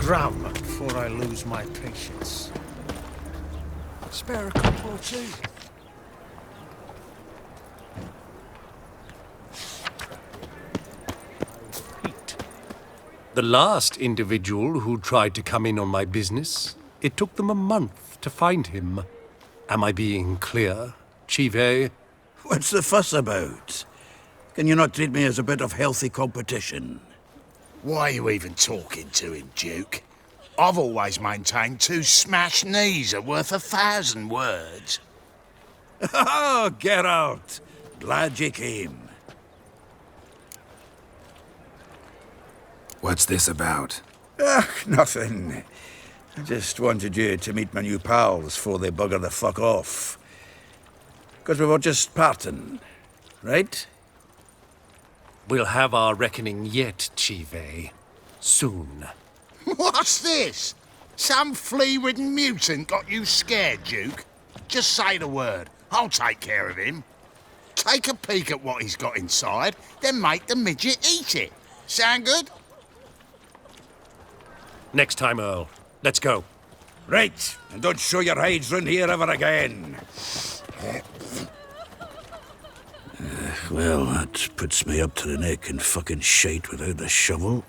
rum before I lose my patience. Spare a cup or two. The last individual who tried to come in on my business, it took them a month to find him. Am I being clear, Chive? What's the fuss about? Can you not treat me as a bit of healthy competition? Why are you even talking to him, Duke? I've always maintained 2 smashed knees are worth 1,000 words. Oh, Geralt! Glad you came. What's this about? Nothing. I just wanted you to meet my new pals before they bugger the fuck off. Because we were just parting, right? We'll have our reckoning yet, Chive. Soon. What's this? Some flea-ridden mutant got you scared, Duke? Just say the word. I'll take care of him. Take a peek at what he's got inside, then make the midget eat it. Sound good? Next time, Earl. Let's go. Right, and don't show your hides round here ever again. Well, that puts me up to the neck in fucking shite without the shovel.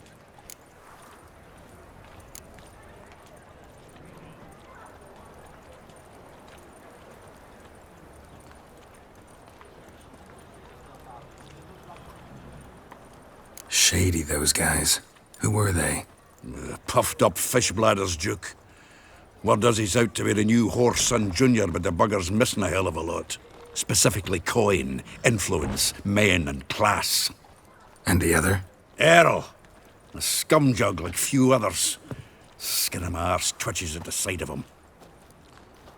Shady, those guys. Who were they? Puffed up fish bladders, Duke. Word does he's out to be the new Whoreson Junior, but the bugger's missing a hell of a lot. Specifically coin, influence, men, and class. And the other? Earl. A scumjug like few others. Skin of my arse twitches at the sight of him.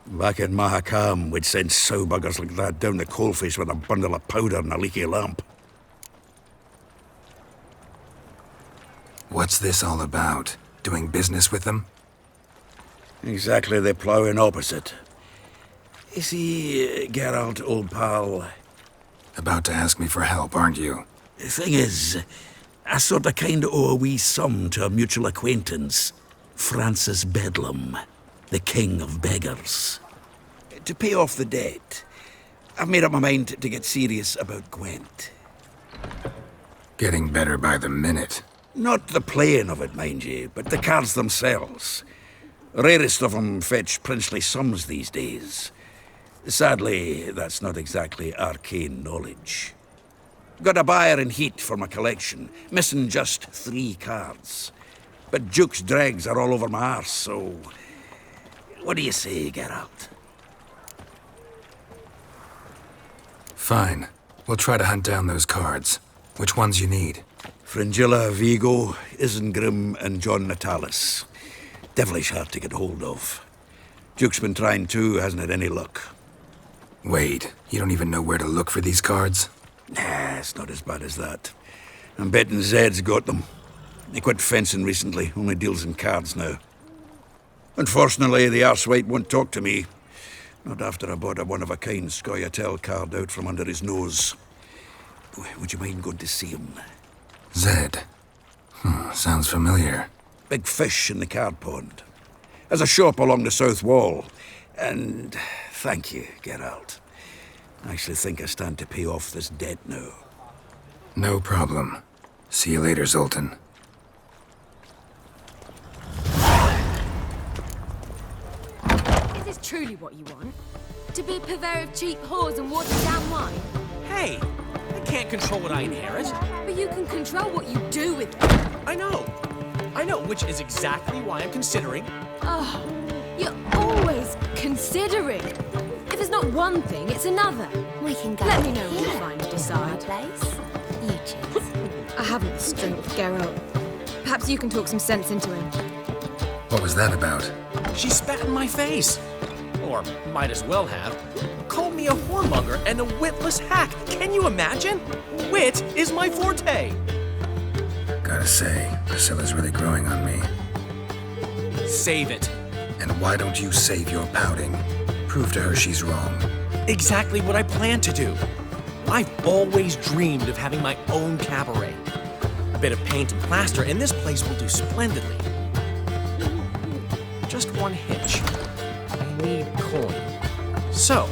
Back in Mahakam, we'd send sow buggers like that down the coalface with a bundle of powder and a leaky lamp. What's this all about? Doing business with them? Exactly the ploughing opposite. You see, Geralt, old pal... About to ask me for help, aren't you? The thing is, I sort of kinda owe a wee sum to a mutual acquaintance. Francis Bedlam, the king of beggars. To pay off the debt, I've made up my mind to get serious about Gwent. Getting better by the minute. Not the playing of it, mind you, but the cards themselves. Rarest of them fetch princely sums these days. Sadly, that's not exactly arcane knowledge. Got a buyer in heat for my collection, missing just 3 cards. But Duke's dregs are all over my arse, so... What do you say, Geralt? Fine. We'll try to hunt down those cards. Which ones you need? Fringilla, Vigo, Isengrim, and John Natalis. Devilish hard to get hold of. Duke's been trying too, hasn't had any luck. Wait, you don't even know where to look for these cards? Nah, it's not as bad as that. I'm betting Zed's got them. He quit fencing recently, only deals in cards now. Unfortunately, the arsewite won't talk to me. Not after I bought a one-of-a-kind Scoia'tael card out from under his nose. Would you mind going to see him? Zed. Sounds familiar. Big fish in the card pond. Has a shop along the south wall. And thank you, Geralt. I actually think I stand to pay off this debt now. No problem. See you later, Zoltan. Is this truly what you want? To be a purveyor of cheap whores and watered down wine? Hey, I can't control what I inherit. But you can control what you do with them. I know, which is exactly why I'm considering. Oh, you're always considering. If it's not one thing, it's another. We can go. Let me know when you finally decide. Place. You choose. I haven't the strength, Geralt. Perhaps you can talk some sense into him. What was that about? She spat in my face. Or might as well have. Called me a whoremonger and a witless hack. Can you imagine? Wit is my forte. Gotta say, Priscilla's really growing on me. Save it. And why don't you save your pouting? Prove to her she's wrong. Exactly what I plan to do. I've always dreamed of having my own cabaret. A bit of paint and plaster, and this place will do splendidly. just one hitch. I need coin. So,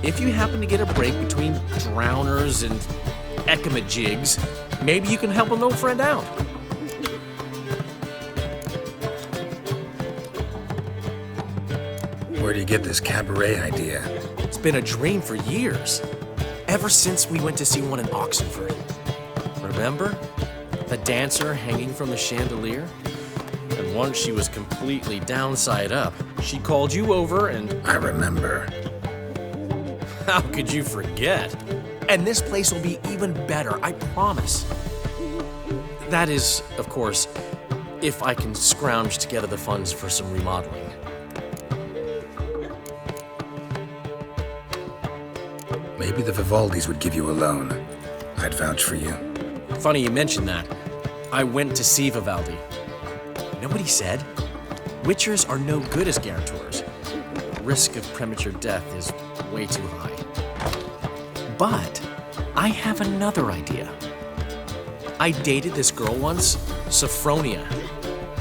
if you happen to get a break between drowners and ekamajigs, maybe you can help an old friend out. Where do you get this cabaret idea? It's been a dream for years. Ever since we went to see one in Oxenford. Remember? The dancer hanging from the chandelier? And once she was completely downside up, she called you over and... I remember. How could you forget? And this place will be even better, I promise. That is, of course, if I can scrounge together the funds for some remodeling. Maybe the Vivaldis would give you a loan. I'd vouch for you. Funny you mentioned that. I went to see Vivaldi. Know what he said? Witchers are no good as guarantors. The risk of premature death is way too high. But I have another idea. I dated this girl once, Sophronia.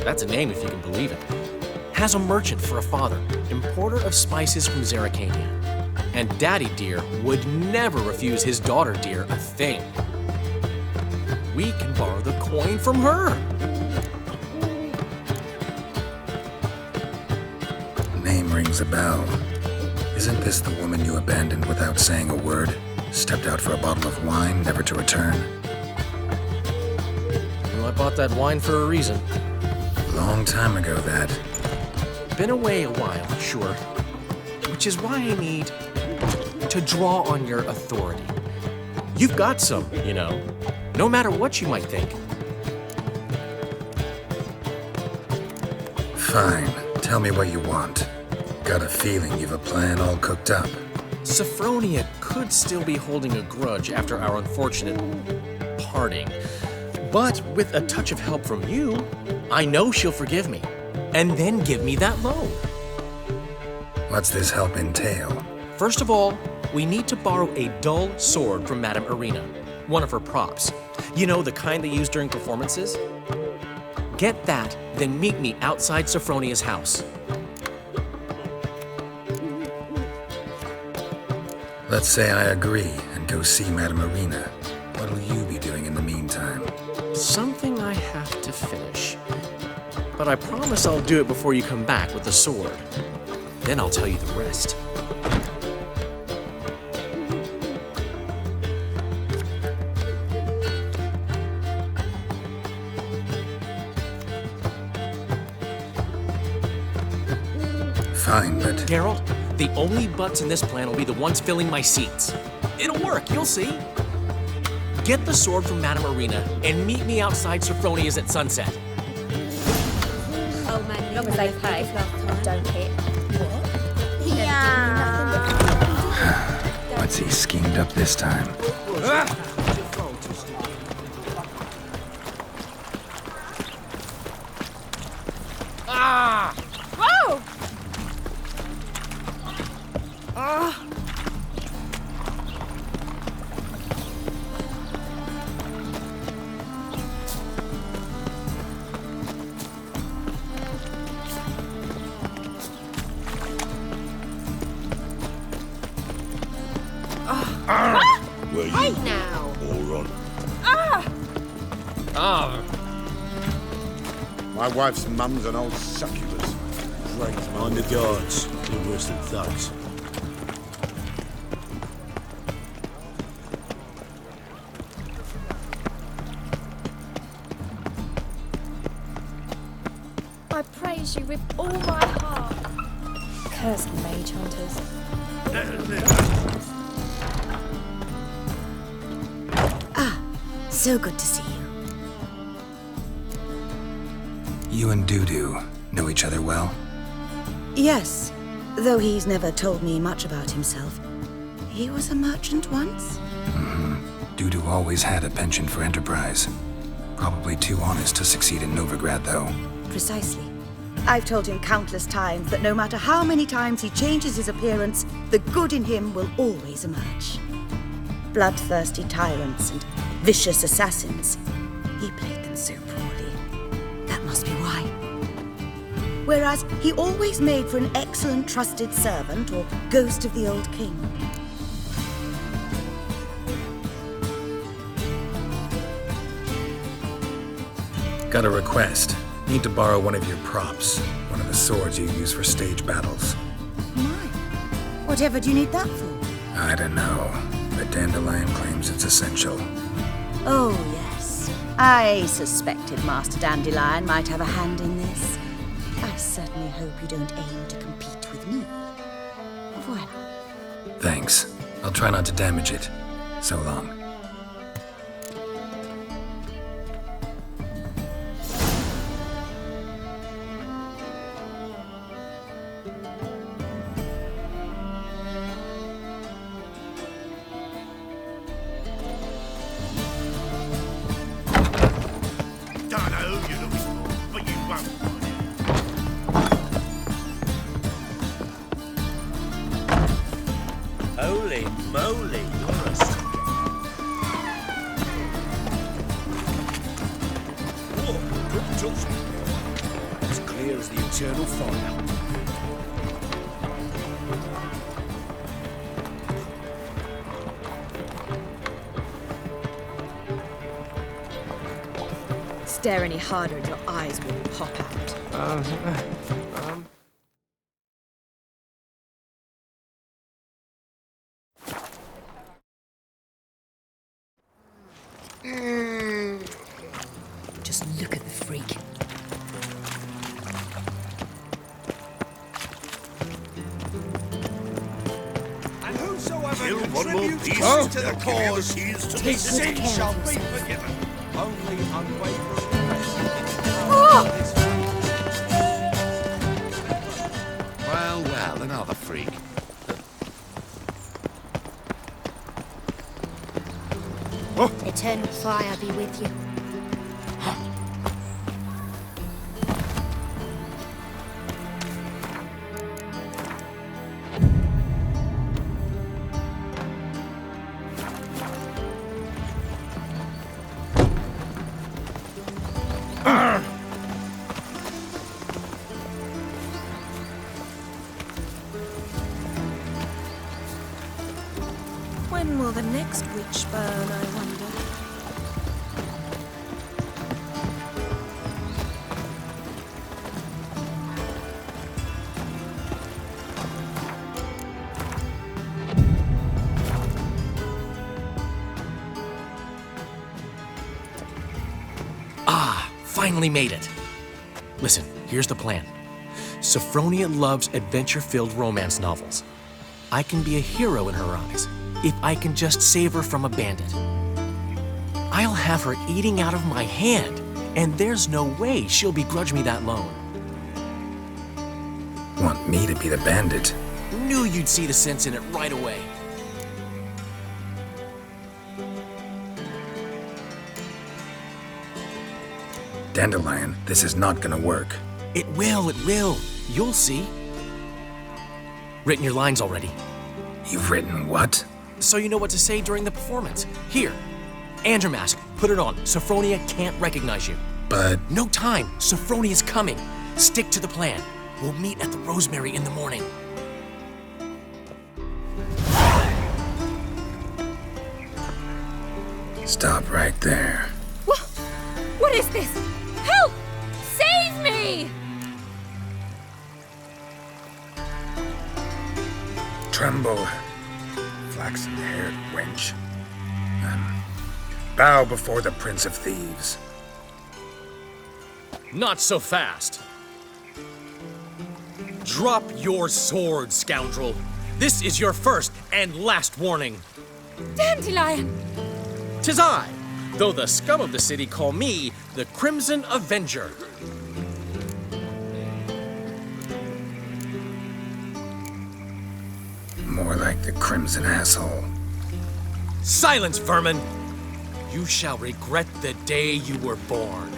That's a name if you can believe it. Has a merchant for a father, importer of spices from Zerrikania. And Daddy Dear would never refuse his daughter Dear a thing. We can borrow the coin from her. Name rings a bell. Isn't this the woman you abandoned without saying a word? Stepped out for a bottle of wine, never to return? Well, I bought that wine for a reason. Long time ago, that. Been away a while, sure. Which is why I need to draw on your authority. You've got some, you know, no matter what you might think. Fine. Tell me what you want. Got a feeling you've a plan all cooked up. Sophronia could still be holding a grudge after our unfortunate parting. But with a touch of help from you, I know she'll forgive me. And then give me that loan. What's this help entail? First of all, we need to borrow a dull sword from Madame Arena, one of her props. You know, the kind they use during performances? Get that, then meet me outside Sophronia's house. Let's say I agree and go see Madame Arena. What'll you be doing in the meantime? Something I have to finish. But I promise I'll do it before you come back with the sword. Then I'll tell you the rest. Fine, but... Geralt, the only butts in this plan will be the ones filling my seats. It'll work, you'll see. Get the sword from Madame Arena and meet me outside Sophronia's at sunset. Oh man, long as they pay, don't hit. What's he schemed up this time? Whoa! Hey now! My wife's mum's an old succubus. On the guards. They're worse than thugs. I praise you with all my heart. Cursed mage hunters. So good to see you. You and Dudu know each other well? Yes, though he's never told me much about himself. He was a merchant once? Dudu always had a penchant for enterprise. Probably too honest to succeed in Novigrad, though. Precisely. I've told him countless times that no matter how many times he changes his appearance, the good in him will always emerge. Bloodthirsty tyrants and vicious assassins. He played them so poorly. That must be why. whereas he always made for an excellent trusted servant or ghost of the old king. Got a request. Need to borrow one of your props. One of the swords you use for stage battles. My, whatever do you need that for? I don't know, but Dandelion claims it's essential. Oh, yes. I suspected Master Dandelion might have a hand in this. I certainly hope you don't aim to compete with me. Voilà. Thanks. I'll try not to damage it. So long. Don't know who you're looking for, but you won't find it. Holy moly, you're a stinker. Whoa, don't touch me. As clear as the eternal fire. Stare any harder and your eyes will pop out. Just look at the freak. And whosoever Kill one more contributes beast, to the they'll give you cause, the keys to the Take city. good care shall of be yourself. forgiven. Only unwavering. Well, well, another freak. Eternal fire be with you. When will the next witch burn, I wonder? Finally made it. Listen, here's the plan. Sophronia loves adventure-filled romance novels. I can be a hero in her eyes if I can just save her from a bandit. I'll have her eating out of my hand, and there's no way she'll begrudge me that loan. Want me to be the bandit? Knew you'd see the sense in it right away. Dandelion, this is not gonna work. It will. You'll see. Written your lines already. You've written what? So you know what to say during the performance. Here, and your mask. Put it on. Sophronia can't recognize you. But No time. Sophronia's coming. Stick to the plan. We'll meet at the Rosemary in the morning. stop right there. What is this? Help! Save me! Tremble, flaxen-haired wench. Bow before the Prince of Thieves. Not so fast. Drop your sword, scoundrel. This is your first and last warning. Dandelion! 'Tis I, though the scum of the city call me the Crimson Avenger. More like the Crimson Asshole. Silence, vermin! You shall regret the day you were born.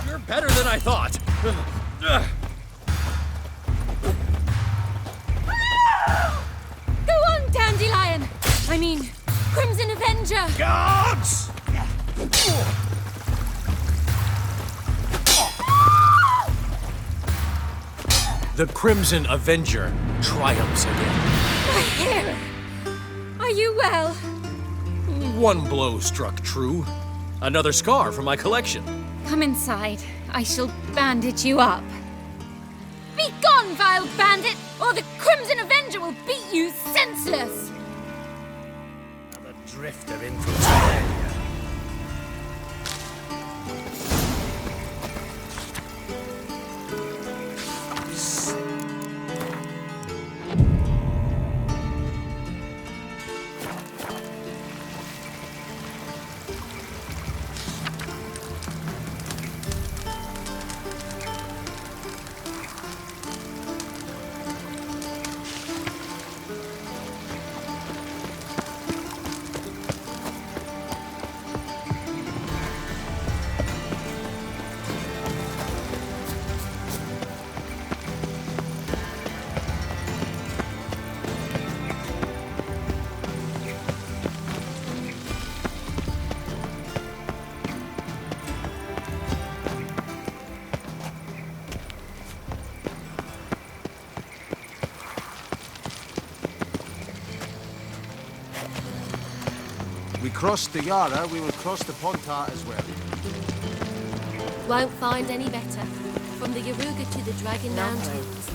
You're better than I thought. Go on, Dandelion! I mean, Crimson Avenger! Guards! The Crimson Avenger triumphs again. My hero! Are you well? One blow struck true. Another scar from my collection. Come inside. I shall bandage you up. Be gone, vile bandit, or the Crimson Avenger will beat you senseless! The drift of infiltration. We crossed the Yara, we will cross the Pontar as well. Won't find any better. From the Yaruga to the Dragon Mountains.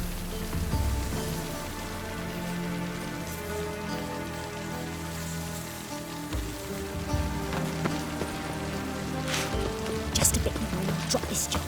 Just a bit more and I'll drop this job.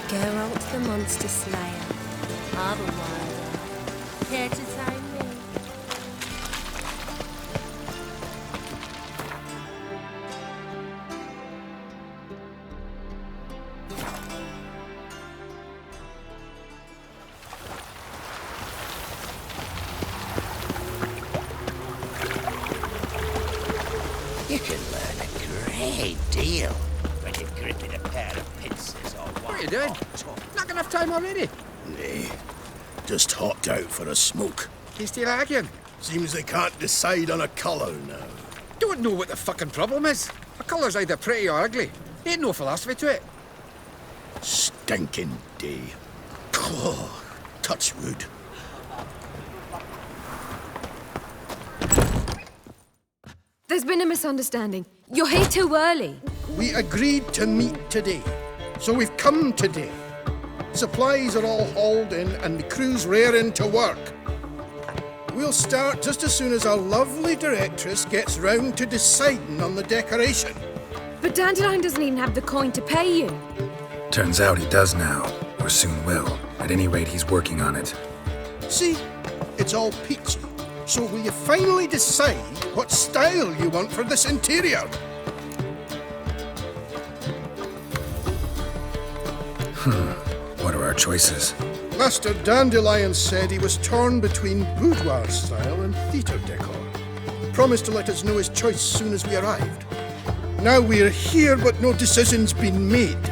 Geralt the Monster Slayer. Otherwise, care to tame me? You can learn a great deal when you're gripping a pair of pincers or What are you doing? Not enough time already. Nay, just hopped out for a smoke. You still arguing? Seems they can't decide on a colour now. Don't know what the fucking problem is. A colour's either pretty or ugly. Ain't no philosophy to it. Stinking day. Oh, touch wood. There's been a misunderstanding. You're here too early. We agreed to meet today, so we've come today. Supplies are all hauled in and the crew's raring to work. We'll start just as soon as our lovely directress gets round to deciding on the decoration. But Dandelion doesn't even have the coin to pay you. Turns out he does now, or soon will. At any rate, he's working on it. See, it's all peachy. So will you finally decide what style you want for this interior? What are our choices? Master Dandelion said he was torn between boudoir style and theatre decor. Promised to let us know his choice soon as we arrived. Now we're here, but no decision's been made.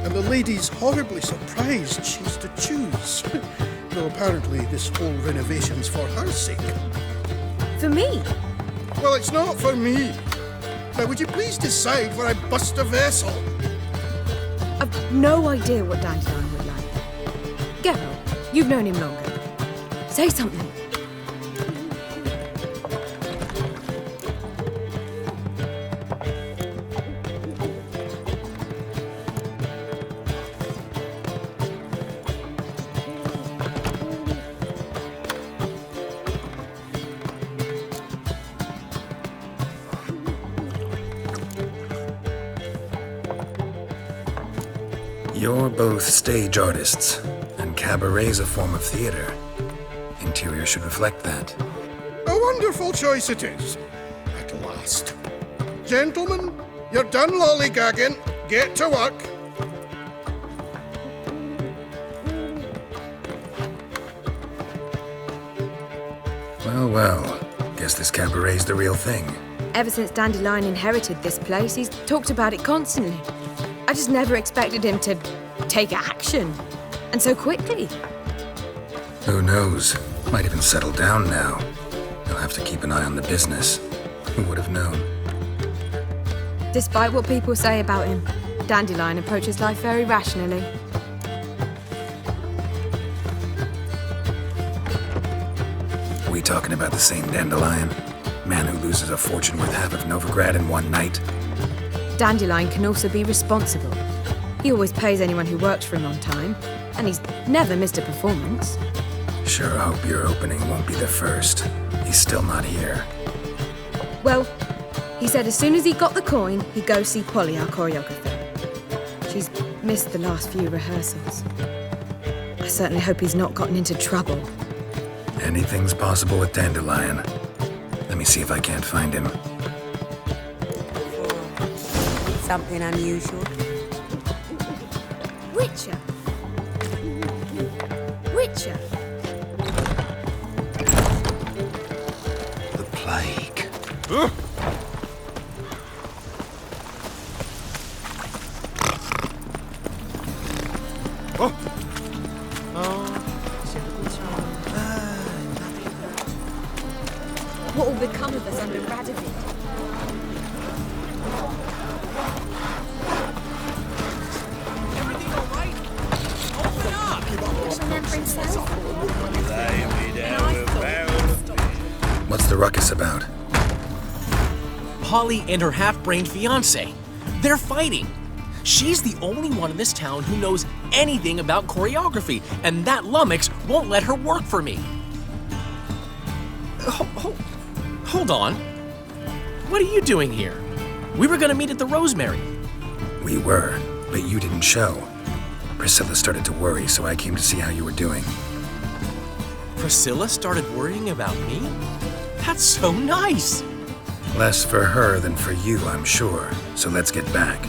And the lady's horribly surprised she's to choose. Though apparently this whole renovation's for her sake. For me? Well, it's not for me. Now, would you please decide where I bust a vessel? I've no idea what Dandelion would like. Geralt, you've known him longer. Say something. You're both stage artists, and cabaret's a form of theater. Interior should reflect that. A wonderful choice it is. At last. Gentlemen, you're done lollygagging. Get to work. Well, well. Guess this cabaret's the real thing. Ever since Dandelion inherited this place, he's talked about it constantly. I just never expected him to take action. And so quickly. Who knows? Might even settle down now. He'll have to keep an eye on the business. Who would have known? Despite what people say about him, Dandelion approaches life very rationally. Are we talking about the same Dandelion? Man who loses a fortune worth half of Novigrad in one night? Dandelion can also be responsible. He always pays anyone who works for him on time, and he's never missed a performance. Sure hope your opening won't be the first. He's still not here. Well, he said as soon as he got the coin, he'd go see Polly, our choreographer. She's missed the last few rehearsals. I certainly hope he's not gotten into trouble. Anything's possible with Dandelion. Let me see if I can't find him. Something unusual. Witcher! Witcher! The plague. What will become of us under Radovid? What's the ruckus about? Polly and her half-brained fiancé. They're fighting. She's the only one in this town who knows anything about choreography, and that lummox won't let her work for me. Hold on. What are you doing here? We were gonna meet at the Rosemary. We were, but you didn't show. Priscilla started to worry, so I came to see how you were doing. Priscilla started worrying about me? That's so nice. Less for her than for you, I'm sure. So let's get back.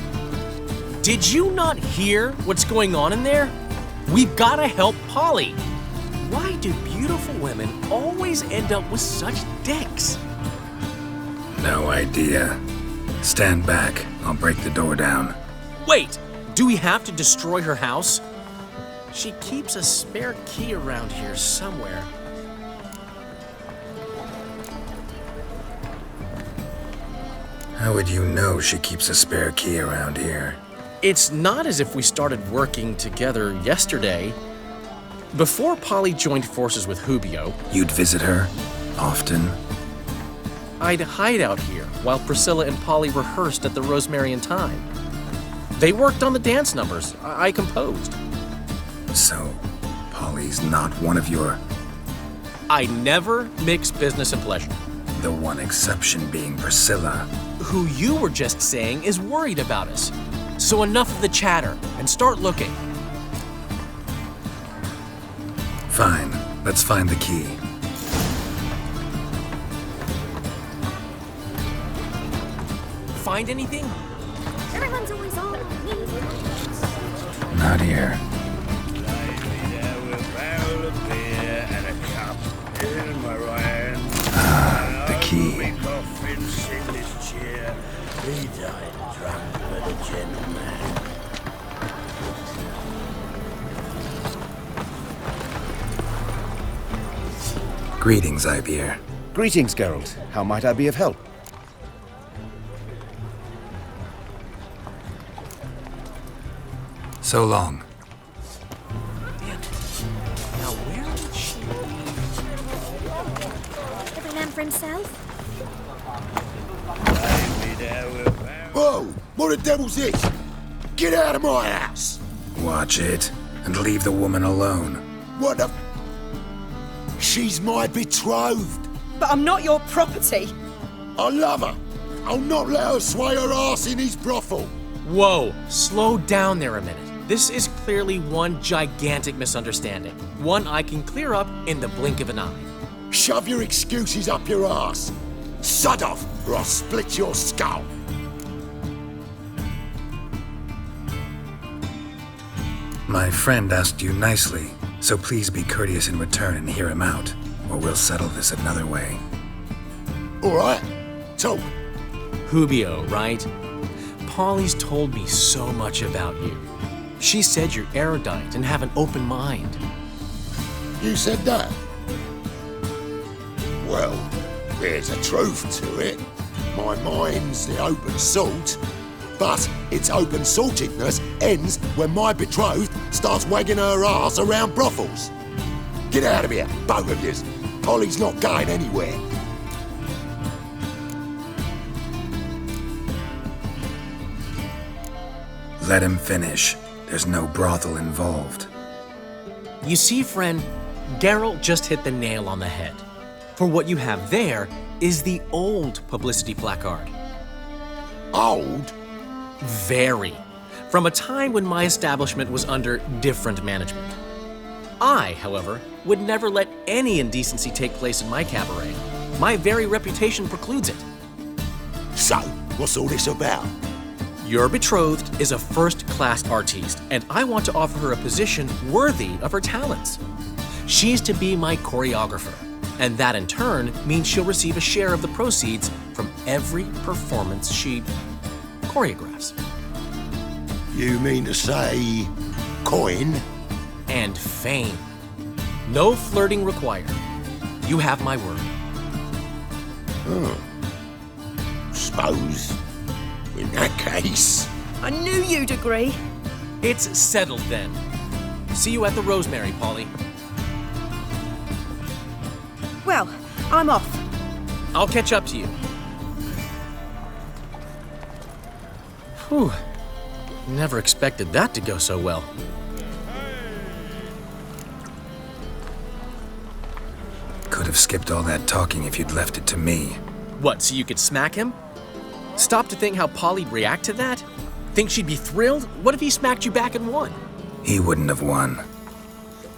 Did you not hear what's going on in there? We've gotta help Polly. Why do beautiful women always end up with such dicks? No idea. Stand back. I'll break the door down. Wait! Do we have to destroy her house? She keeps a spare key around here somewhere. How would you know she keeps a spare key around here? It's not as if we started working together yesterday. Before Polly joined forces with Hubio, You'd visit her? Often? I'd hide out here while Priscilla and Polly rehearsed at the Rosemary and Thyme. They worked on the dance numbers I composed. So, Polly's not one of your... I never mix business and pleasure. The one exception being Priscilla. Who you were just saying is worried about us. So enough of the chatter and start looking. Fine. Let's find the key. Find anything? Everyone's always on me. Not here. Ah, the key. He died drunk with a gentleman. Greetings, Ivier. Greetings, Geralt. How might I be of help? So long. Now where did she Every man for himself. Whoa! What the devil's this? Get out of my house! Watch it, and leave the woman alone. What the... She's my betrothed. But I'm not your property. I love her. I'll not let her sway her ass in his brothel. Whoa, slow down there a minute. This is clearly one gigantic misunderstanding. One I can clear up in the blink of an eye. Shove your excuses up your ass. Sod off, or I'll split your skull. My friend asked you nicely, so please be courteous in return and hear him out, or we'll settle this another way. All right, talk. Hubio, right? Polly's told me so much about you. She said you're erudite and have an open mind. You said that? Well, there's a truth to it. My mind's the open salt, but its open saltedness ends when my betrothed starts wagging her ass around brothels. Get out of here, both of yous. Polly's not going anywhere. Let him finish. There's no brothel involved. You see, friend, Geralt just hit the nail on the head. For what you have there is the old publicity placard. Old? Very. From a time when my establishment was under different management. I, however, would never let any indecency take place in my cabaret. My very reputation precludes it. So, what's all this about? Your betrothed is a first-class artiste, and I want to offer her a position worthy of her talents. She's to be my choreographer, and that in turn means she'll receive a share of the proceeds from every performance she choreographs. You mean to say coin? And fame. No flirting required. You have my word. Suppose, in that case... I knew you'd agree. It's settled then. See you at the Rosemary, Polly. Well, I'm off. I'll catch up to you. Whew. Never expected that to go so well. Could have skipped all that talking if you'd left it to me. What, so you could smack him? Stop to think how Polly'd react to that? Think she'd be thrilled? What if he smacked you back and won? He wouldn't have won.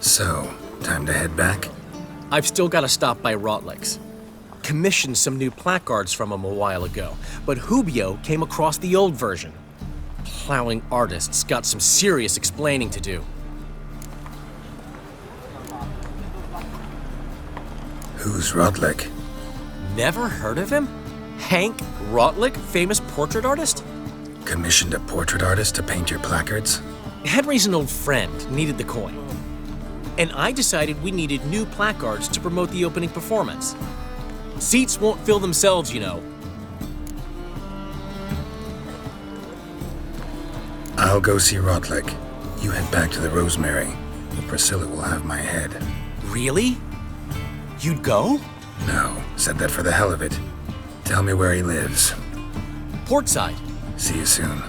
So, time to head back? I've still got to stop by Rotlick's. Commissioned some new placards from him a while ago, but Hubio came across the old version. Plowing artists got some serious explaining to do. Who's Rotlick? Never heard of him? Hank Rotlick, famous portrait artist? Commissioned a portrait artist to paint your placards? Henry's an old friend, needed the coin. And I decided we needed new placards to promote the opening performance. Seats won't fill themselves, you know. I'll go see Rotlick. You head back to the Rosemary, but Priscilla will have my head. Really? You'd go? No, said that for the hell of it. Tell me where he lives. Portside. See you soon.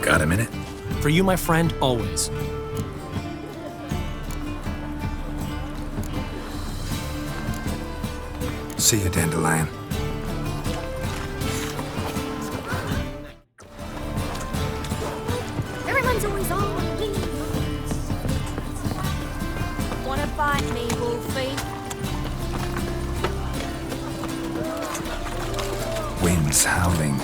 Got a minute? For you, my friend, always. See you, Dandelion. Everyone's always on me. Wanna bite me, Wolfie? Wind's howling.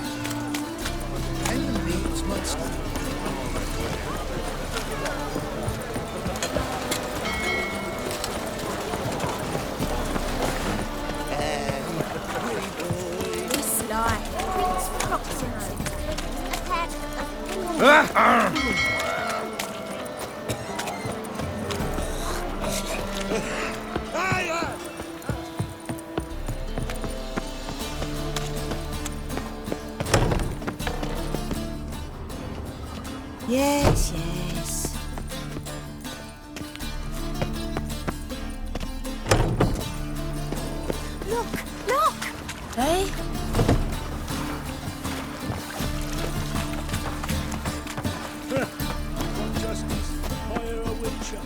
This life brings proximity. Yes, yes. Look! Eh? One justice, fire a witcher.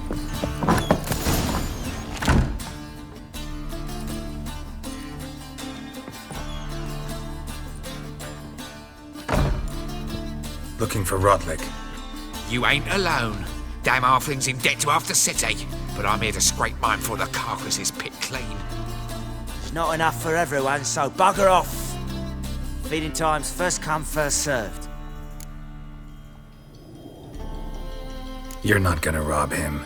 Looking for Rodlick. You ain't alone. Damn halfling's in debt to half the city. But I'm here to scrape mine before the carcass is picked clean. It's not enough for everyone, so bugger off. Feeding time's first come, first served. You're not gonna rob him.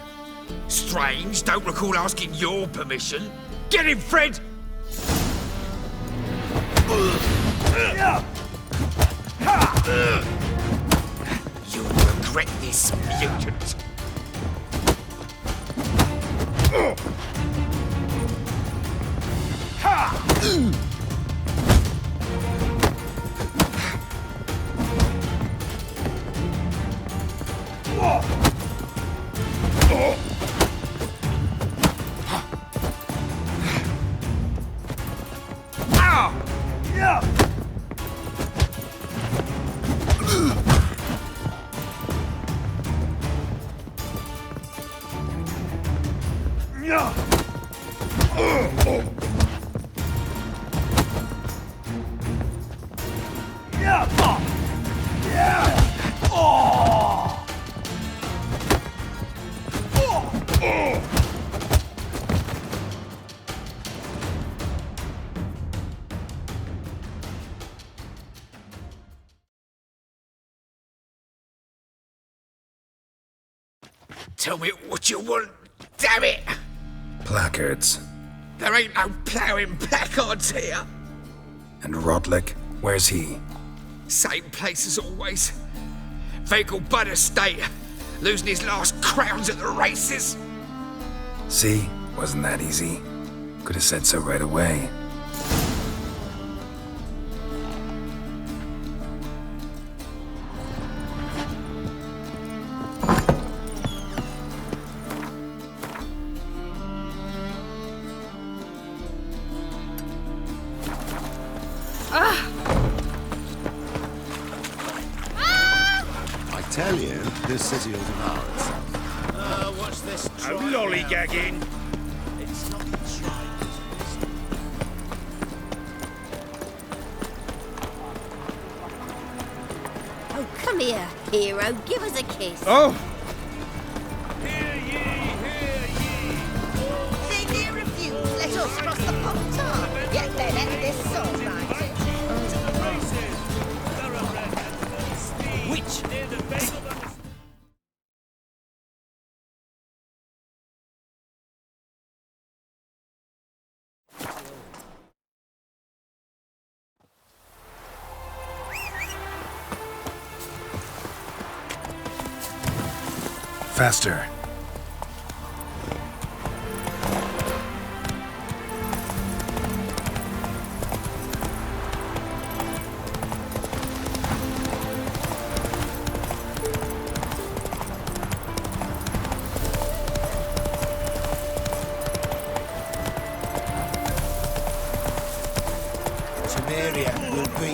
Strange, don't recall asking your permission. Get him, Fred! You'll regret this, mutant. Tell me what you want, damn it! Placards. There ain't no ploughing placards here. And Rodlick, where's he? Same place as always. Vehicle Bud Estate, losing his last crowns at the races. See? Wasn't that easy? Could have said so right away. Tell you, this city will devour itself. What's this? No lollygagging. It's not tried. Oh, come here, hero. Give us a kiss. Oh! They may refuse. Let us cross the pond. Yet then end this sword fight. Which? Faster.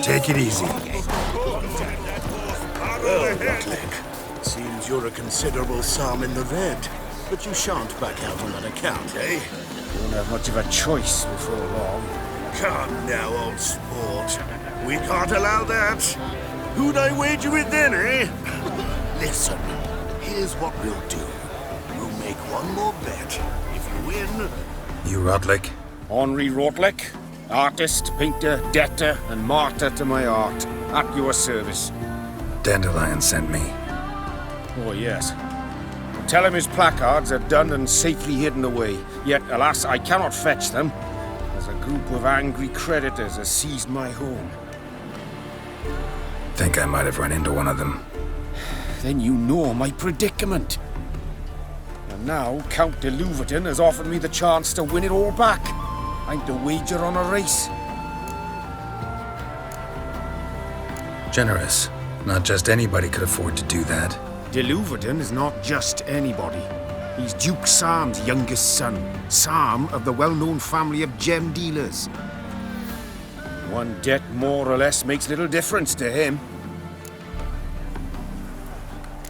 Take it easy. Well, Rodlick, seems you're a considerable psalm in the red, but you shan't back out on that account, eh? Won't have much of a choice before long. Come now, old sport. We can't allow that. Who'd I wager with then, eh? Listen, here's what we'll do. We'll make one more bet. If you win... You Rodlick? Henri Rodlick, artist, painter, debtor, and martyr to my art. At your service. Dandelion sent me. Oh, yes. Tell him his placards are done and safely hidden away. Yet, alas, I cannot fetch them, as a group of angry creditors has seized my home. Think I might have run into one of them. Then you know my predicament. And now, Count de Louverton has offered me the chance to win it all back. I'm to wager on a race. Generous. Not just anybody could afford to do that. De Louverton is not just anybody. He's Duke Sam's youngest son. Sam of the well-known family of gem dealers. One debt more or less makes little difference to him.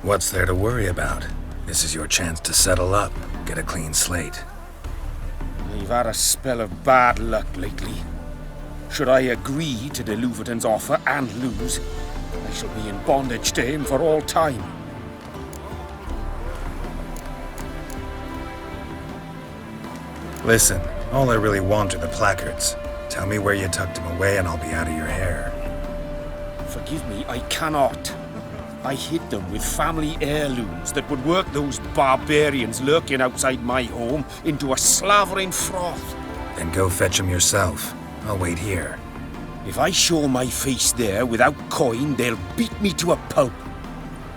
What's there to worry about? This is your chance to settle up, get a clean slate. You've had a spell of bad luck lately. Should I agree to de Louverton's offer and lose, I shall be in bondage to him for all time. Listen, all I really want are the placards. Tell me where you tucked them away and I'll be out of your hair. Forgive me, I cannot. I hid them with family heirlooms that would work those barbarians lurking outside my home into a slavering froth. Then go fetch them yourself. I'll wait here. If I show my face there without coin, they'll beat me to a pulp.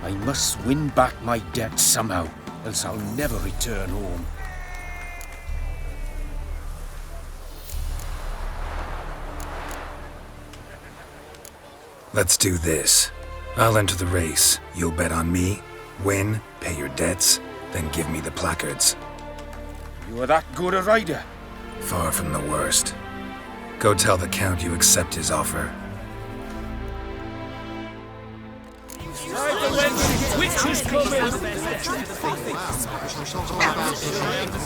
I must win back my debt somehow, else I'll never return home. Let's do this. I'll enter the race. You'll bet on me, win, pay your debts, then give me the placards. You are that good a rider? Far from the worst. Go tell the Count you accept his offer. Witches coming!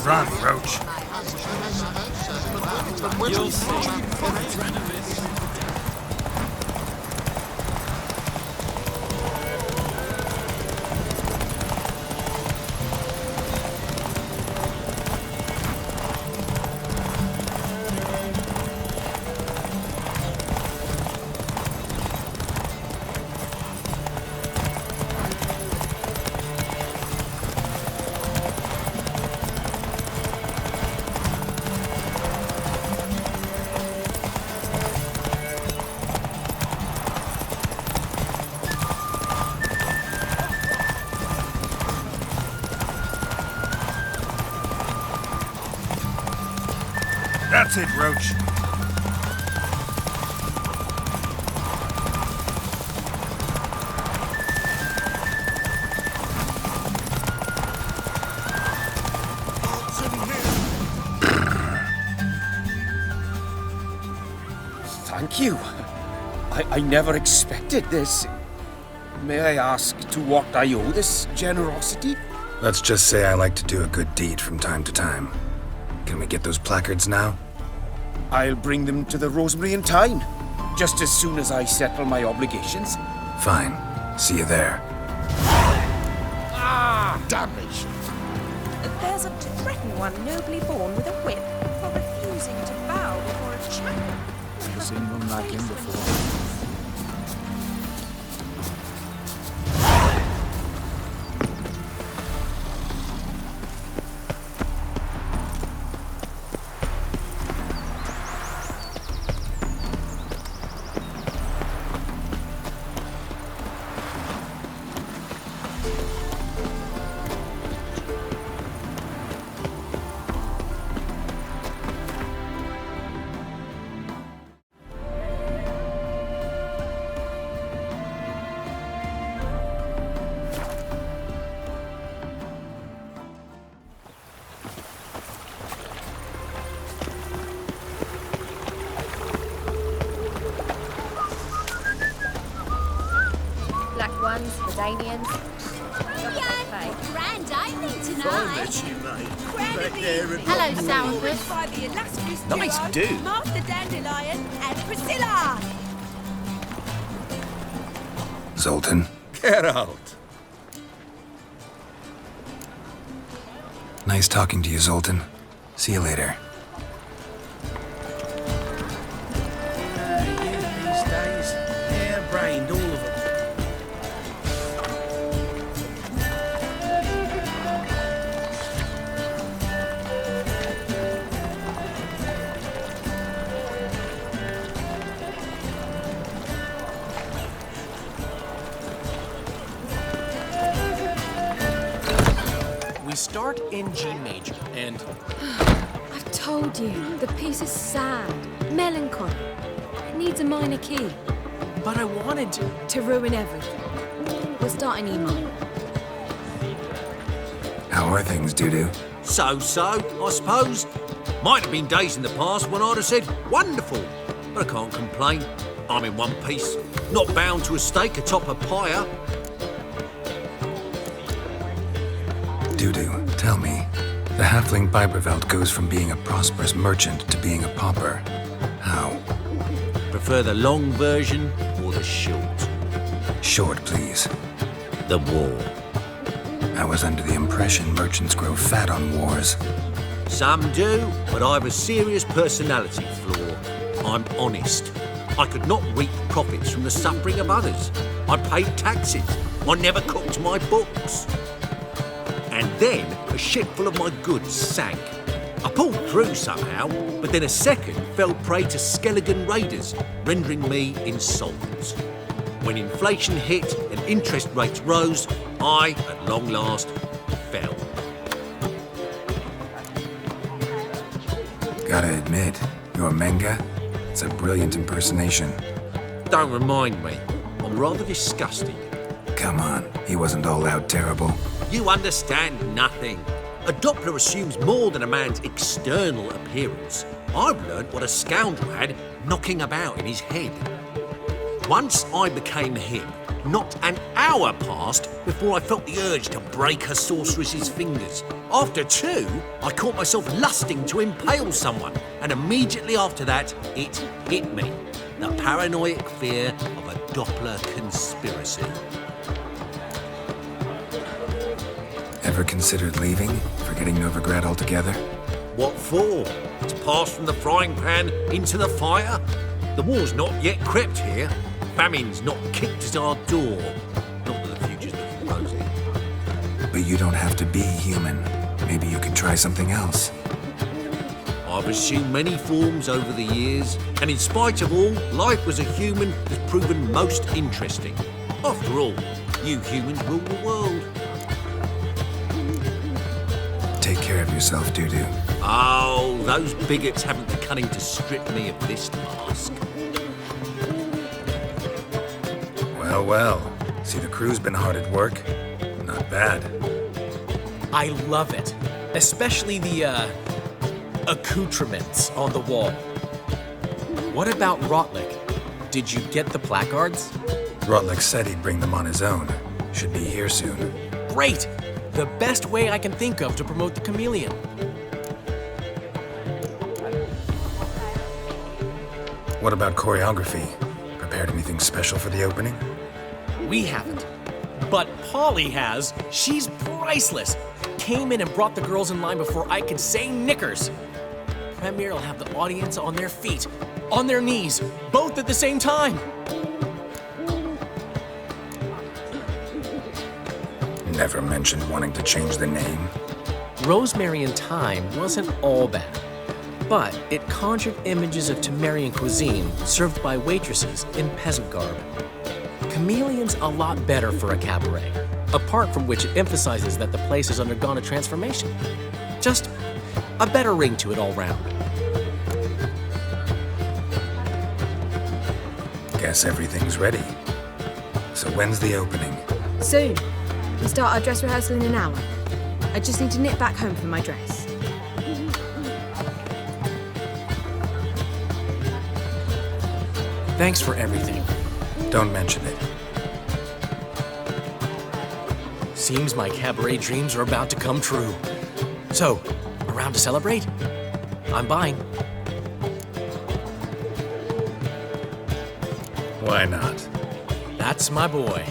Run, Roach. You'll see. That's it, Roach. Thank you. I never expected this. May I ask to what I owe this generosity? Let's just say I like to do a good deed from time to time. Can we get those placards now? I'll bring them to the Rosemary in time, just as soon as I settle my obligations. Fine. See you there. Ah! Damage! There's a threatened one nobly born with a whip for refusing to bow before a champion. Never seen one like him before. Danians. Grand opening tonight. Hello, Sourpuss. Nice dude. Master Dandelion and Priscilla. Zoltan? Get out. Nice talking to you, Zoltan. See you later. These days, hair-brained, all of them. We start in G major, and... I've told you, the piece is sad, melancholy. It needs a minor key. But I wanted to... To ruin everything. We're starting E minor. How are things, Doo-Doo? So-so, I suppose. Might have been days in the past when I'd have said, wonderful. But I can't complain. I'm in one piece, not bound to a stake atop a pyre. Doo-Doo, tell me, the halfling Biberveld goes from being a prosperous merchant to being a pauper. How? Prefer the long version or the short? Short, please. The war. I was under the impression merchants grow fat on wars. Some do, but I have a serious personality flaw. I'm honest. I could not reap profits from the suffering of others. I paid taxes. I never cooked my books. And then a ship full of my goods sank. I pulled through somehow, but then a second fell prey to Skelligan raiders, rendering me insolvent. When inflation hit and interest rates rose, I, at long last, fell. Gotta admit, your Menga, it's a brilliant impersonation. Don't remind me. I'm rather disgusting. Come on, he wasn't all out terrible. You understand nothing. A Doppler assumes more than a man's external appearance. I've learnt what a scoundrel had knocking about in his head. Once I became him, not an hour passed before I felt the urge to break a sorceress's fingers. After 2, I caught myself lusting to impale someone, and immediately after that, it hit me. The paranoid fear of a Doppler conspiracy. Ever considered leaving? Forgetting Novigrad altogether? What for? To pass from the frying pan into the fire? The war's not yet crept here. Famine's not kicked at our door. Not that the future's looking rosy. But you don't have to be human. Maybe you could try something else. I've assumed many forms over the years, and in spite of all, life as a human has proven most interesting. After all, you humans rule the world. Take care of yourself, Doo-Doo. Oh, those bigots haven't the cunning to strip me of this mask. Well, well. See, the crew's been hard at work. Not bad. I love it. Especially the, accoutrements on the wall. What about Rotlick? Did you get the placards? Rotlick said he'd bring them on his own. Should be here soon. Great! The best way I can think of to promote the chameleon. What about choreography? Prepared anything special for the opening? We haven't. But Polly has. She's priceless. Came in and brought the girls in line before I could say knickers. Premier will have the audience on their feet, on their knees, both at the same time. Never mentioned wanting to change the name. Rosemary and Thyme wasn't all bad, but it conjured images of Temerian cuisine served by waitresses in peasant garb. Chameleon's a lot better for a cabaret, apart from which it emphasizes that the place has undergone a transformation. Just a better ring to it all round. Guess everything's ready. So when's the opening? Soon. We start our dress rehearsal in an hour. I just need to nip back home for my dress. Thanks for everything. Don't mention it. Seems my cabaret dreams are about to come true. So, around to celebrate? I'm buying. Why not? That's my boy.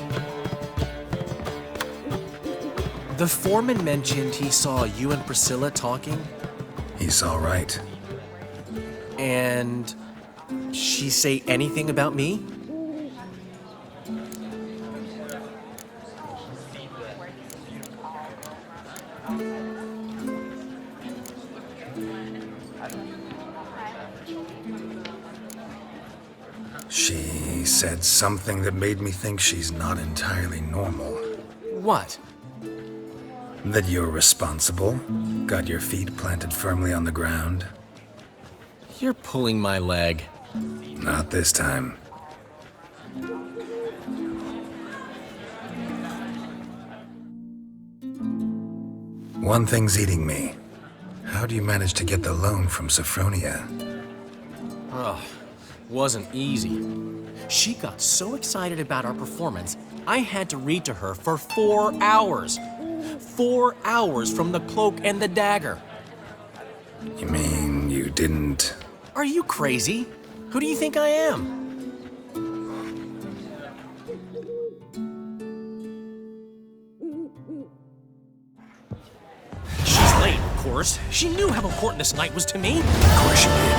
The foreman mentioned he saw you and Priscilla talking. He's all right. And she say anything about me? She said something that made me think she's not entirely normal. What? That you're responsible, got your feet planted firmly on the ground. You're pulling my leg. Not this time. One thing's eating me. How do you manage to get the loan from Sophronia? Oh, wasn't easy. She got so excited about our performance, I had to read to her for 4 hours. 4 hours from the Cloak and the Dagger. You mean you didn't... Are you crazy? Who do you think I am? hours. She knew how important this night was to me. Of course she did.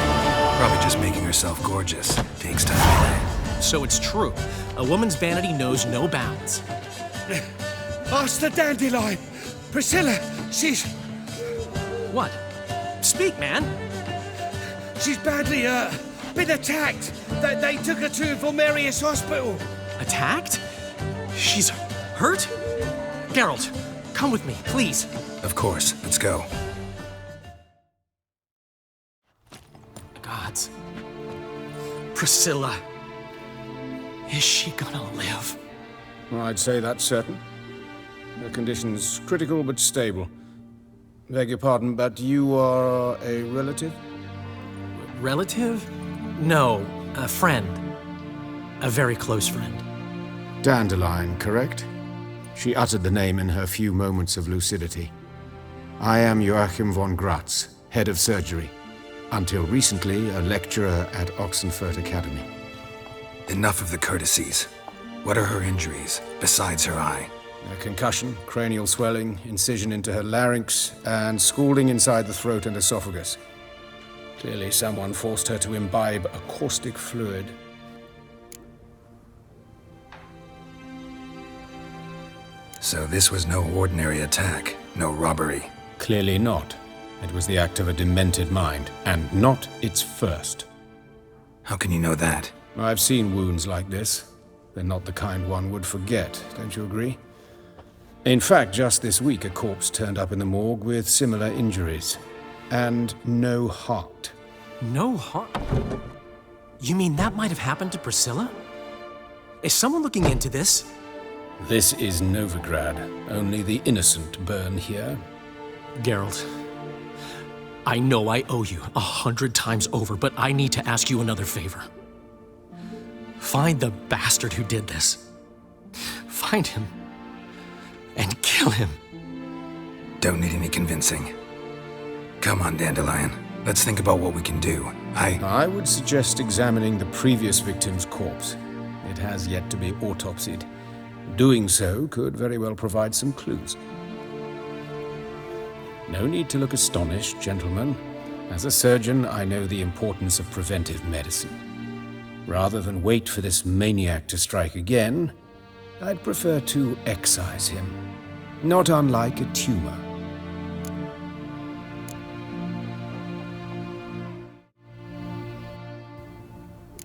Probably just making herself gorgeous. Takes time. So it's true. A woman's vanity knows no bounds. Ask the dandelion! Priscilla, she's... What? Speak, man. She's badly, been attacked. They took her to Vulmerius Hospital. Attacked? She's hurt? Geralt, come with me, please. Of course. Let's go. Gods. Priscilla. Is she gonna live? I'd say that's certain. Her condition's critical but stable. Beg your pardon, but you are a relative? Relative? No, a friend. A very close friend. Dandelion, correct? She uttered the name in her few moments of lucidity. I am Joachim von Gratz, head of surgery. Until recently, a lecturer at Oxenfurt Academy. Enough of the courtesies. What are her injuries, besides her eye? A concussion, cranial swelling, incision into her larynx, and scalding inside the throat and esophagus. Clearly someone forced her to imbibe a caustic fluid. So this was no ordinary attack, no robbery. Clearly not. It was the act of a demented mind, and not its first. How can you know that? I've seen wounds like this. They're not the kind one would forget, don't you agree? In fact, just this week, a corpse turned up in the morgue with similar injuries. And no heart. No heart? You mean that might have happened to Priscilla? Is someone looking into this? This is Novigrad. Only the innocent burn here. Geralt, I know I owe you 100 times over, but I need to ask you another favor. Find the bastard who did this. Find him. And kill him. Don't need any convincing. Come on, Dandelion. Let's think about what we can do. I would suggest examining the previous victim's corpse. It has yet to be autopsied. Doing so could very well provide some clues. No need to look astonished, gentlemen. As a surgeon, I know the importance of preventive medicine. Rather than wait for this maniac to strike again, I'd prefer to excise him. Not unlike a tumor.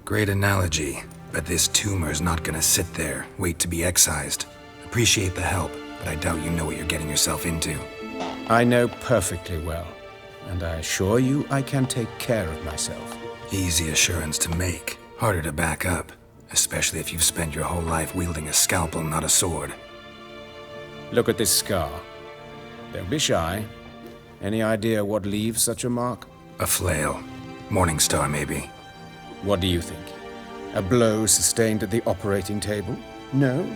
Great analogy, but this tumor's not gonna sit there, wait to be excised. Appreciate the help, but I doubt you know what you're getting yourself into. I know perfectly well, and I assure you I can take care of myself. Easy assurance to make, harder to back up, especially if you've spent your whole life wielding a scalpel, not a sword. Look at this scar. Don't be shy. Any idea what leaves such a mark? A flail. Morningstar, maybe. What do you think? A blow sustained at the operating table? No?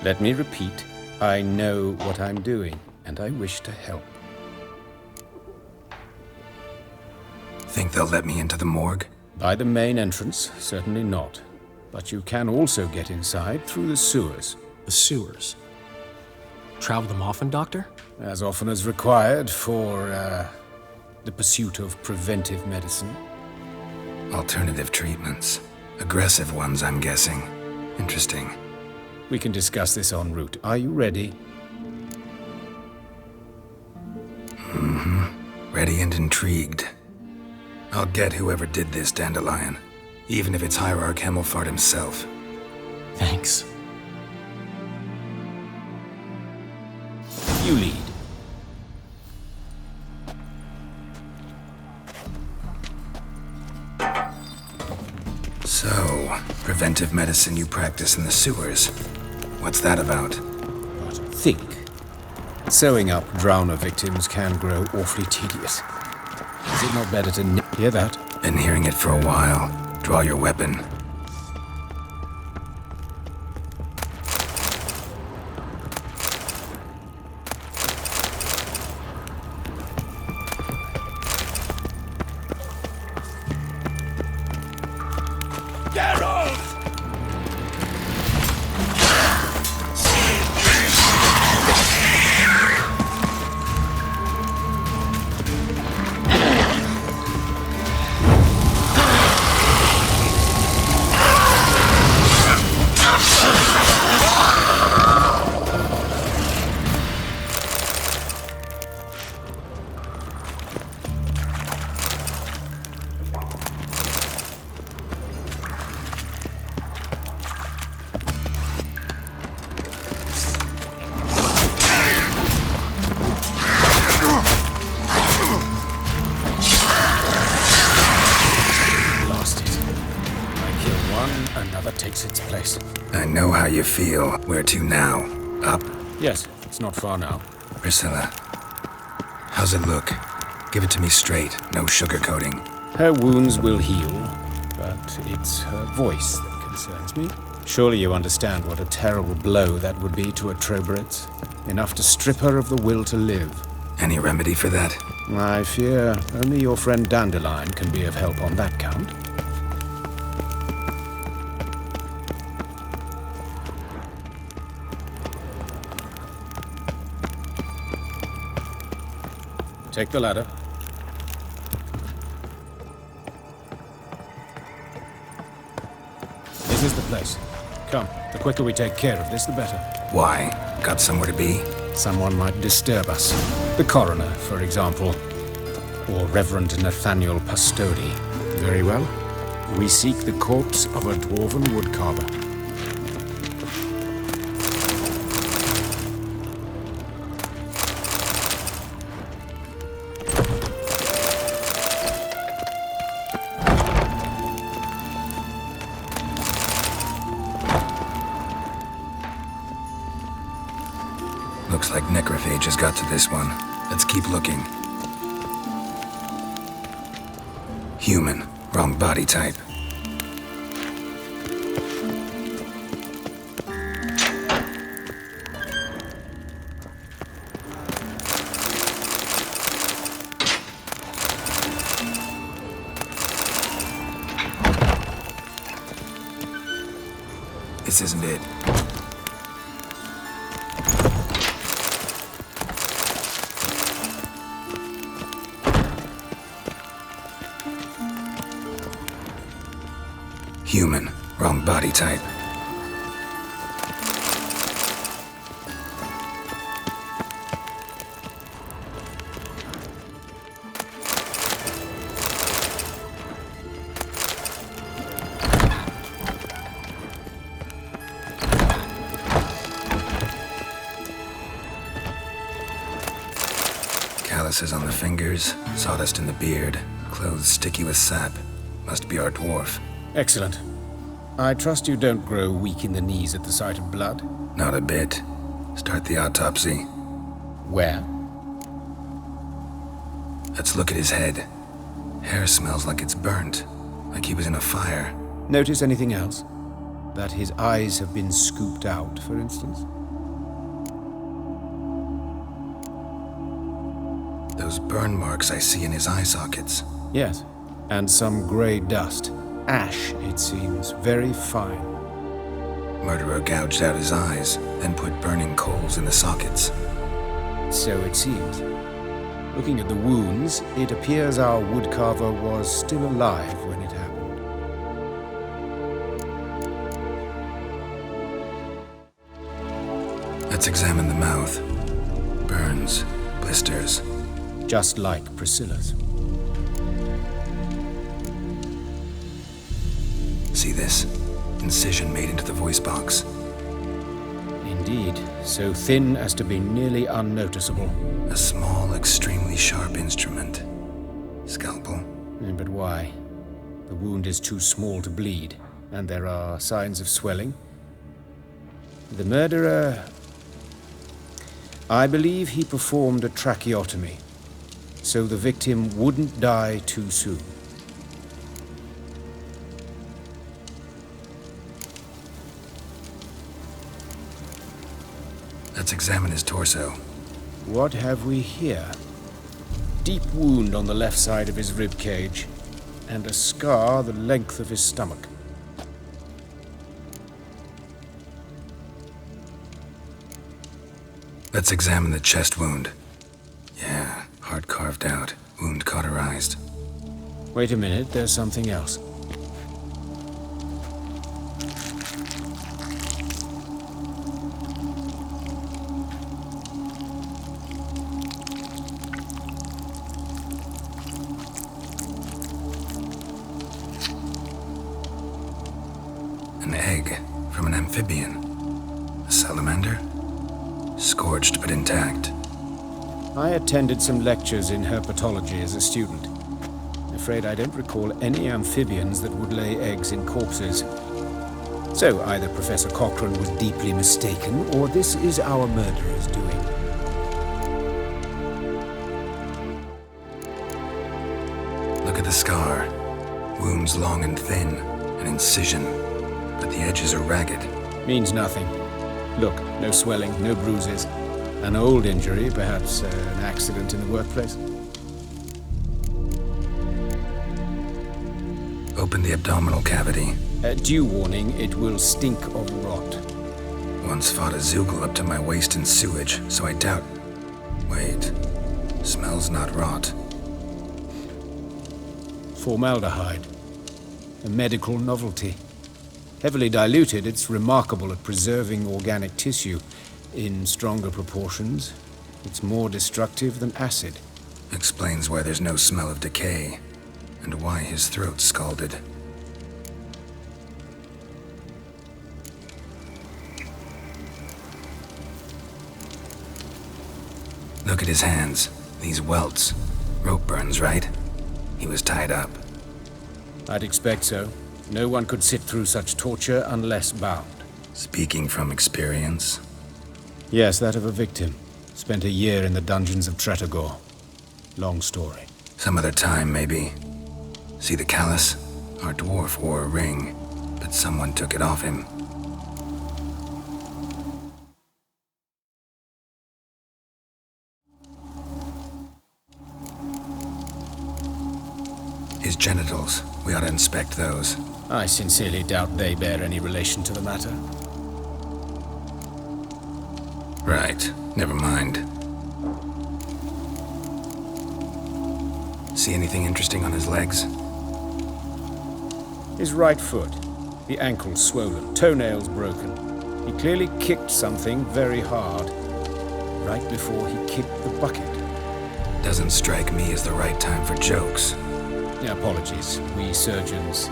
Let me repeat. I know what I'm doing, and I wish to help. Think they'll let me into the morgue? By the main entrance, certainly not. But you can also get inside through the sewers. The sewers? Travel them often, Doctor? As often as required for, the pursuit of preventive medicine. Alternative treatments. Aggressive ones, I'm guessing. Interesting. We can discuss this en route. Are you ready? Mm-hmm. Ready and intrigued. I'll get whoever did this, Dandelion. Even if it's Hierarch Hemmelfart himself. Thanks. You lead. So, preventive medicine you practice in the sewers. What's that about? But think. Sewing up drowner victims can grow awfully tedious. Is it not better to hear that? Been hearing it for a while. Draw your weapon. one, another takes its place. I know how you feel. Where to now? Up? Yes, it's not far now. Priscilla, how's it look? Give it to me straight, no sugarcoating. Her wounds will heal, but it's her voice that concerns me. Surely you understand what a terrible blow that would be to a Trobritz. Enough to strip her of the will to live. Any remedy for that? I fear only your friend Dandelion can be of help on that count. Take the ladder. This is the place. Come, the quicker we take care of this, the better. Why? Got somewhere to be? Someone might disturb us. The coroner, for example. Or Reverend Nathaniel Pastodi. Very well. We seek the corpse of a dwarven woodcarver. Looks like necrophage has got to this one. Let's keep looking. Human. Wrong body type. This isn't it. Human. Wrong body type. Calluses on the fingers, sawdust in the beard, clothes sticky with sap. Must be our dwarf. Excellent. I trust you don't grow weak in the knees at the sight of blood. Not a bit. Start the autopsy. Where? Let's look at his head. Hair smells like it's burnt, like he was in a fire. Notice anything else? That his eyes have been scooped out, for instance? Those burn marks I see in his eye sockets. Yes, and some grey dust. Ash, it seems, very fine. Murderer gouged out his eyes, then put burning coals in the sockets. So it seems. Looking at the wounds, it appears our woodcarver was still alive when it happened. Let's examine the mouth. Burns, blisters. Just like Priscilla's. See this? Incision made into the voice box. Indeed, so thin as to be nearly unnoticeable. A small, extremely sharp instrument. Scalpel. But why? The wound is too small to bleed, and there are signs of swelling. The murderer... I believe he performed a tracheotomy, so the victim wouldn't die too soon. Let's examine his torso. What have we here? Deep wound on the left side of his rib cage, and a scar the length of his stomach. Let's examine the chest wound. Yeah, heart carved out, wound cauterized. Wait a minute, there's something else. An egg from an amphibian. A salamander? Scorched but intact. I attended some lectures in herpetology as a student. Afraid I don't recall any amphibians that would lay eggs in corpses. So either Professor Cochrane was deeply mistaken, or this is our murderer's doing. Look at the scar. Wounds long and thin, an incision, but the edges are ragged. Means nothing. Look, no swelling, no bruises. An old injury, perhaps an accident in the workplace. Open the abdominal cavity. Due warning, it will stink of rot. Once fought a Zoogle up to my waist in sewage, so I doubt... Wait. Smells not rot. Formaldehyde. A medical novelty. Heavily diluted, it's remarkable at preserving organic tissue. In stronger proportions, it's more destructive than acid. Explains why there's no smell of decay, and why his throat's scalded. Look at his hands. These welts. Rope burns, right? He was tied up. I'd expect so. No one could sit through such torture unless bound. Speaking from experience? Yes, that of a victim. Spent a year in the dungeons of Tretogor. Long story. Some other time, maybe. See the callus? Our dwarf wore a ring, but someone took it off him. His genitals. We ought to inspect those. I sincerely doubt they bear any relation to the matter. Right. Never mind. See anything interesting on his legs? His right foot. The ankle swollen, toenails broken. He clearly kicked something very hard. Right before he kicked the bucket. Doesn't strike me as the right time for jokes. Apologies. We surgeons,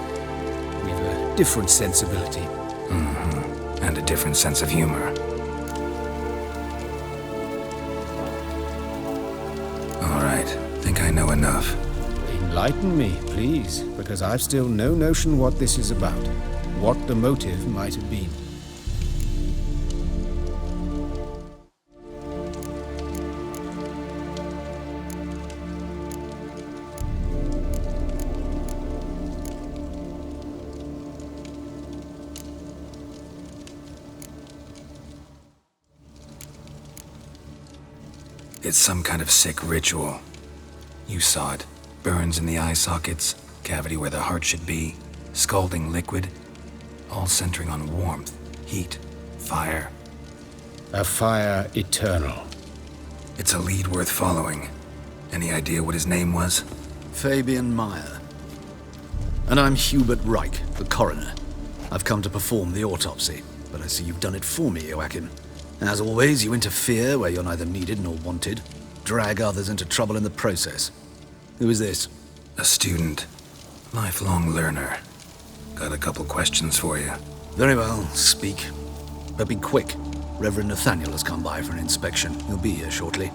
we've a different sensibility. Mm-hmm. And a different sense of humor. All right. Think I know enough. Enlighten me, please, because I've still no notion what this is about. What the motive might have been. It's some kind of sick ritual. You saw it. Burns in the eye sockets, cavity where the heart should be, scalding liquid, all centering on warmth, heat, fire. A fire eternal. It's a lead worth following. Any idea what his name was? Fabian Meyer. And I'm Hubert Reich, the coroner. I've come to perform the autopsy, but I see you've done it for me, Joachim. As always, you interfere where you're neither needed nor wanted. Drag others into trouble in the process. Who is this? A student. Lifelong learner. Got a couple questions for you. Very well, speak. But be quick. Reverend Nathaniel has come by for an inspection. He'll be here shortly.